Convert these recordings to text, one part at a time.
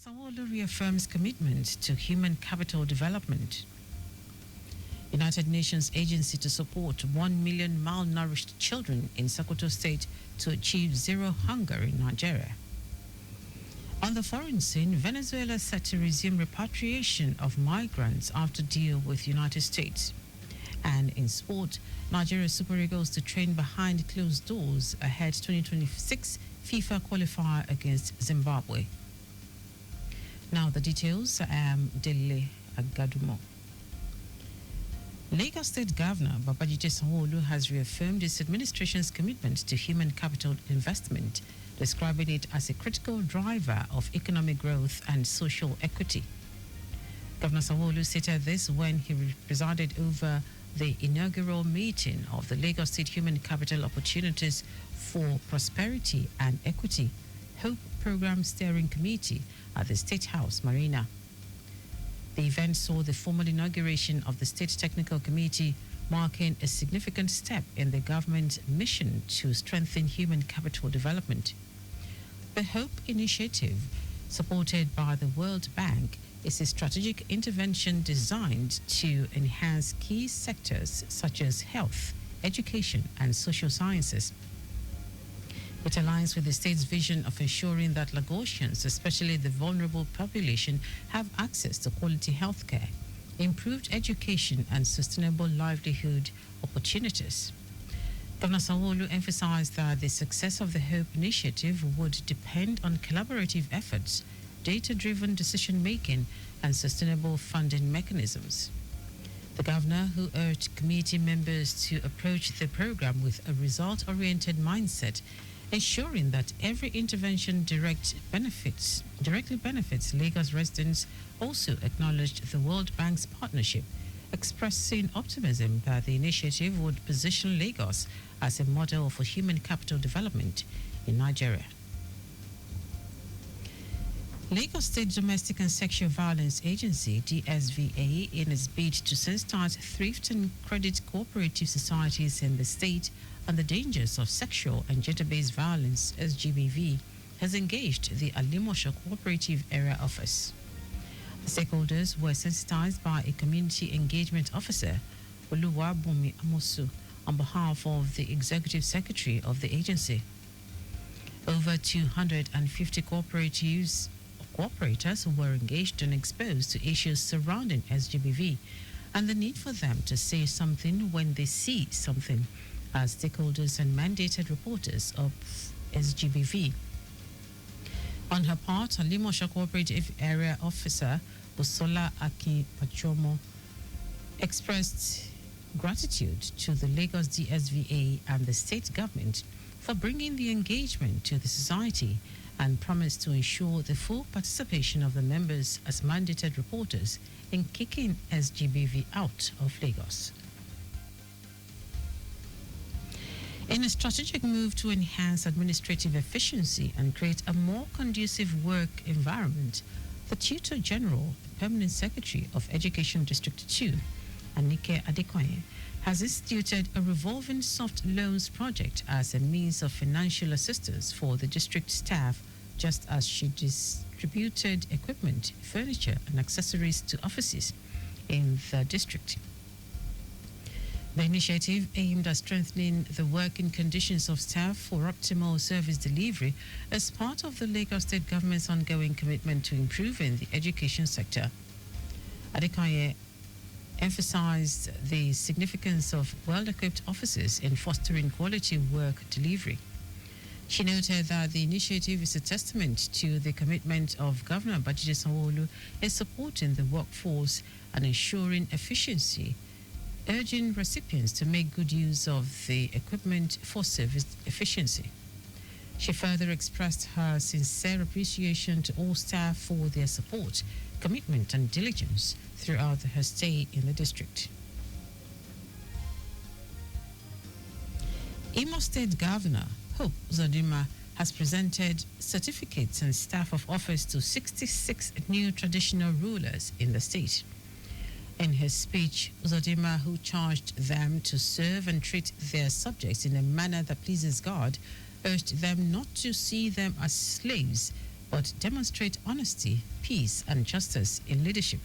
Sanwo-Olu reaffirms commitment to human capital development. United Nations Agency to support 1 million malnourished children in Sokoto State to achieve zero hunger in Nigeria. On the foreign scene, Venezuela set to resume repatriation of migrants after deal with United States. And in sport, Nigeria Super Eagles to train behind closed doors ahead 2026 FIFA qualifier against Zimbabwe. Now the details. I am Dele Agadumo. Lagos State Governor Babajide Sanwo-Olu has reaffirmed his administration's commitment to human capital investment, describing it as a critical driver of economic growth and social equity. Governor Sanwo-Olu stated this when he presided over the inaugural meeting of the Lagos State Human Capital Opportunities for Prosperity and Equity Hope Program Steering Committee at the State House Marina. The event saw the formal inauguration of the State Technical Committee, marking a significant step in the government's mission to strengthen human capital development. The Hope Initiative, supported by the World Bank, is a strategic intervention designed to enhance key sectors such as health, education, and social sciences. It aligns with the state's vision of ensuring that Lagosians, especially the vulnerable population, have access to quality healthcare, improved education, and sustainable livelihood opportunities. Governor Sanwo-Olu emphasized that the success of the Hope Initiative would depend on collaborative efforts, data-driven decision-making, and sustainable funding mechanisms. The governor, who urged committee members to approach the program with a result-oriented mindset, ensuring that every intervention directly benefits Lagos residents, also acknowledged the World Bank's partnership, expressing optimism that the initiative would position Lagos as a model for human capital development in Nigeria. Lagos State Domestic and Sexual Violence Agency, DSVA, in its bid to sensitize thrift and credit cooperative societies in the state on the dangers of sexual and gender-based violence, SGBV, has engaged the Alimosho Cooperative Area Office. The stakeholders were sensitized by a community engagement officer, Oluwabumi Amosu, on behalf of the executive secretary of the agency. Over 250 cooperators were engaged and exposed to issues surrounding SGBV and the need for them to say something when they see something as stakeholders and mandated reporters of SGBV. On her part, Alimosho Cooperative Area Officer Busola Aki Pachomo expressed gratitude to the Lagos DSVA and the state government for bringing the engagement to the society and promised to ensure the full participation of the members as mandated reporters in kicking SGBV out of Lagos. In a strategic move to enhance administrative efficiency and create a more conducive work environment, the Tutor General, Permanent Secretary of Education District 2, Anike Adekoye, has instituted a revolving soft loans project as a means of financial assistance for the district staff, just as she distributed equipment, furniture, and accessories to offices in the district. The initiative, aimed at strengthening the working conditions of staff for optimal service delivery, is part of the Lagos State Government's ongoing commitment to improving the education sector. Adekoye emphasized the significance of well-equipped officers in fostering quality work delivery. She noted that the initiative is a testament to the commitment of Governor Babajide Sanwo-Olu in supporting the workforce and ensuring efficiency, urging recipients to make good use of the equipment for service efficiency. She further expressed her sincere appreciation to all staff for their support, commitment, and diligence throughout her stay in the district. Imo State Governor Hope Uzodinma has presented certificates and staff of office to 66 new traditional rulers in the state. In his speech, Uzodinma, who charged them to serve and treat their subjects in a manner that pleases God, urged them not to see them as slaves, but demonstrate honesty, peace, and justice in leadership.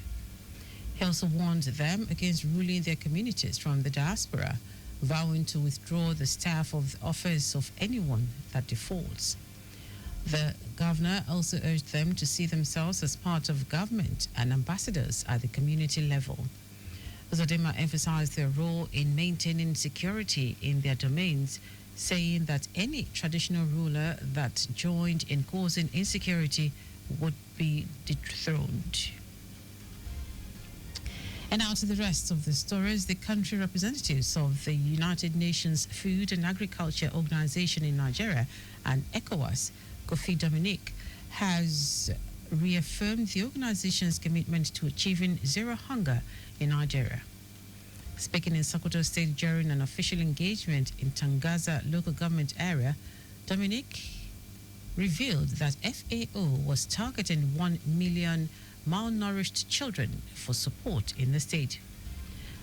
He also warned them against ruling their communities from the diaspora, vowing to withdraw the staff of the office of anyone that defaults. The governor also urged them to see themselves as part of government and ambassadors at the community level. Uzodimma emphasized their role in maintaining security in their domains, saying that any traditional ruler that joined in causing insecurity would be dethroned. And now to the rest of the stories. The country representatives of the United Nations Food and Agriculture Organization in Nigeria and ECOWAS, Kofi Dominic, has reaffirmed the organization's commitment to achieving zero hunger in Nigeria. Speaking in Sokoto State during an official engagement in Tangaza local government area, Dominic revealed that FAO was targeting 1 million malnourished children for support in the state.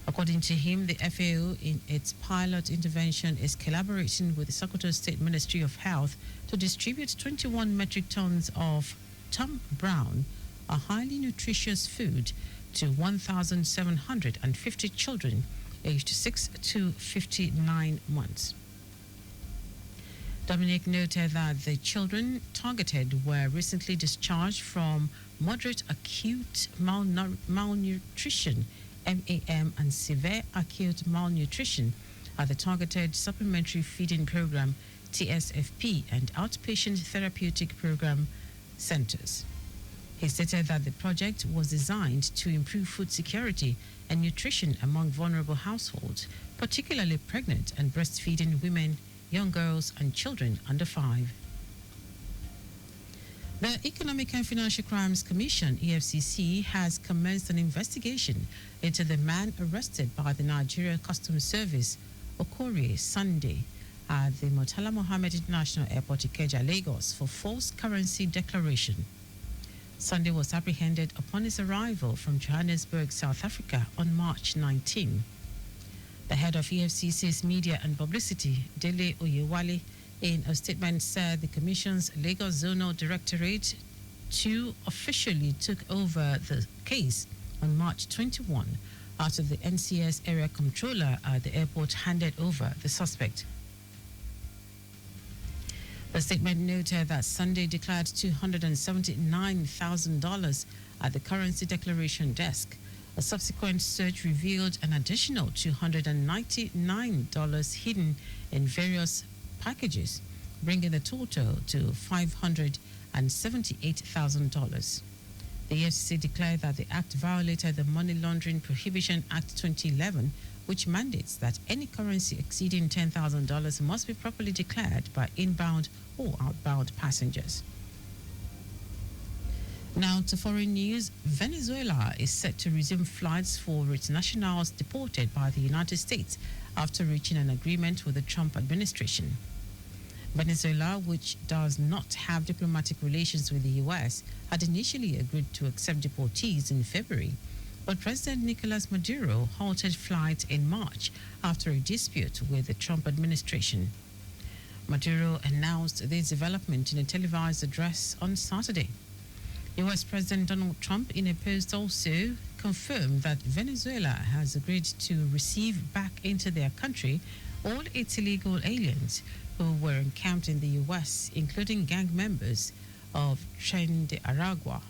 According to him, the FAO in its pilot intervention is collaborating with the Sokoto State Ministry of Health to distribute 21 metric tons of Tom Brown, a highly nutritious food, to 1,750 children aged 6 to 59 months. Dominic noted that the children targeted were recently discharged from moderate acute malnutrition, MAM, and severe acute malnutrition at the Targeted Supplementary Feeding Program, TSFP, and Outpatient Therapeutic Program centers. He stated that the project was designed to improve food security and nutrition among vulnerable households, particularly pregnant and breastfeeding women, young girls, and children under 5. The Economic and Financial Crimes Commission, EFCC, has commenced an investigation into the man arrested by the Nigeria Customs Service, Okorie, Sunday, at the Murtala Mohammed International Airport, Ikeja, Lagos, for false currency declaration. Sunday was apprehended upon his arrival from Johannesburg, South Africa, on March 19. The head of EFCC's Media and Publicity, Dele Agadumo, in a statement said the Commission's Lagos Zonal Directorate 2 officially took over the case on March 21 after the NCS area controller at the airport handed over the suspect. The statement noted that Sunday declared $279,000 at the currency declaration desk. A subsequent search revealed an additional $299 hidden in various packages, bringing the total to $578,000. The EFCC declared that the act violated the Money Laundering Prohibition Act 2011, which mandates that any currency exceeding $10,000 must be properly declared by inbound or outbound passengers. Now to foreign news. Venezuela is set to resume flights for its nationals deported by the United States after reaching an agreement with the Trump administration. Venezuela, which does not have diplomatic relations with the U.S., had initially agreed to accept deportees in February, but President Nicolas Maduro halted flights in March after a dispute with the Trump administration. Maduro announced this development in a televised address on Saturday. U.S. President Donald Trump, in a post, also confirmed that Venezuela has agreed to receive back into their country all its illegal aliens who were encamped in the U.S., including gang members of Tren de Aragua.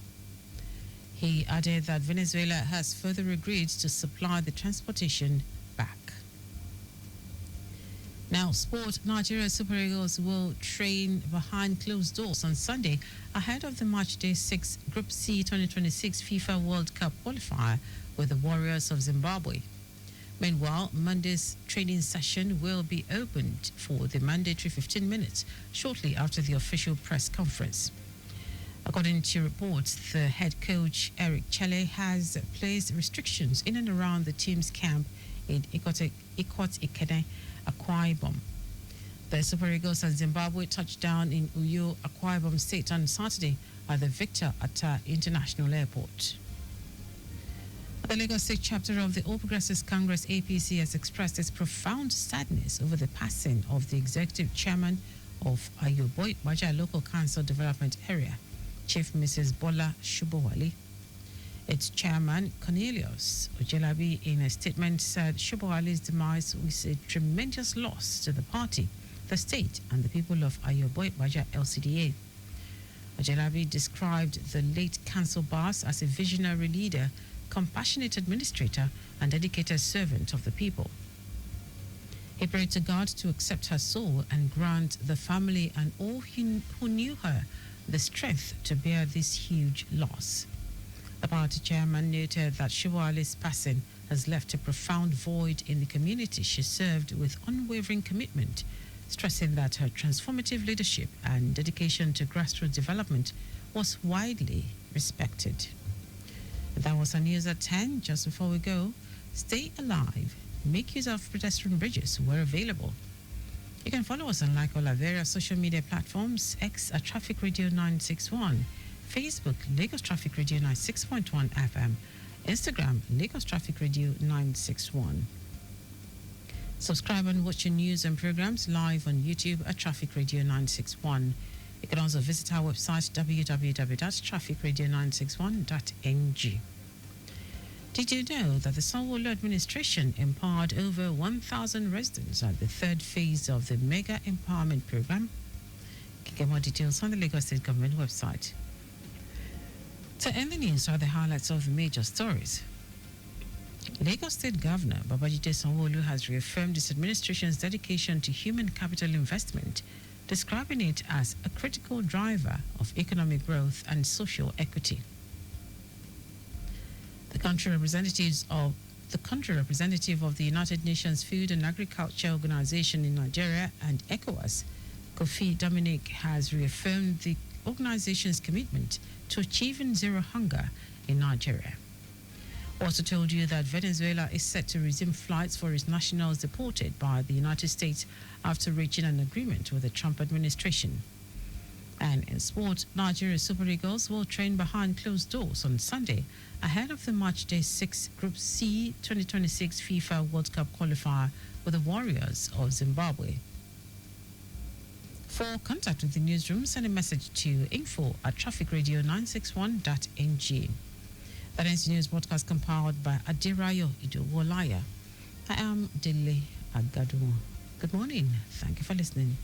He added that Venezuela has further agreed to supply the transportation back. Now, sport. Nigeria Super Eagles will train behind closed doors on Sunday ahead of the Match Day 6 Group C 2026 FIFA World Cup qualifier with the Warriors of Zimbabwe. Meanwhile, Monday's training session will be opened for the mandatory 15 minutes shortly after the official press conference. According to reports, the head coach, Eric Chelle, has placed restrictions in and around the team's camp in Ikot Ikene, Akwa Ibom. The Super Eagles and Zimbabwe touched down in Uyo, Akwa Ibom State on Saturday at the Victor Atta International Airport. The Lagos State chapter of the All Progressives Congress APC has expressed its profound sadness over the passing of the executive chairman of Ayoboi Baja Local Council Development Area, Chief Mrs. Bola Shubowale. Its chairman, Cornelius Ojelabi, in a statement said Shubowale's demise was a tremendous loss to the party, the state, and the people of Ayoboy Baja LCDA. Ojelabi described the late council boss as a visionary leader, compassionate administrator, and dedicated servant of the people. He prayed to God to accept her soul and grant the family and all who knew her the strength to bear this huge loss. The party chairman noted that Shubowale's passing has left a profound void in the community she served with unwavering commitment, stressing that her transformative leadership and dedication to grassroots development was widely respected. That was our news at 10. Just before we go, stay alive. Make use of pedestrian bridges where available. You can follow us and like all our various social media platforms: X at Traffic Radio 961, Facebook Lagos Traffic Radio 96.1 FM, Instagram Lagos Traffic Radio 961. Subscribe and watch your news and programs live on YouTube at Traffic Radio 961. You can also visit our website www.trafficradio961.ng. Did you know that the Sanwo-Olu administration empowered over 1,000 residents at the third phase of the Mega Empowerment Program? You can get more details on the Lagos State Government website. To end the news are the highlights of the major stories. Lagos State Governor Babajide Sanwo-Olu has reaffirmed his administration's dedication to human capital investment, describing it as a critical driver of economic growth and social equity. The country representative of the United Nations Food and Agriculture Organization in Nigeria and ECOWAS, Kofi Dominic, has reaffirmed the organization's commitment to achieving zero hunger in Nigeria. Also told you that Venezuela is set to resume flights for its nationals deported by the United States after reaching an agreement with the Trump administration. And in sport, Nigeria Super Eagles will train behind closed doors on Sunday ahead of the Match Day 6 Group C 2026 FIFA World Cup qualifier with the Warriors of Zimbabwe. For contact with the newsroom, send a message to info@trafficradio961.ng. That ends the news broadcast compiled by Adirayo Idowolaya. I am Dele Agadumo. Good morning. Thank you for listening.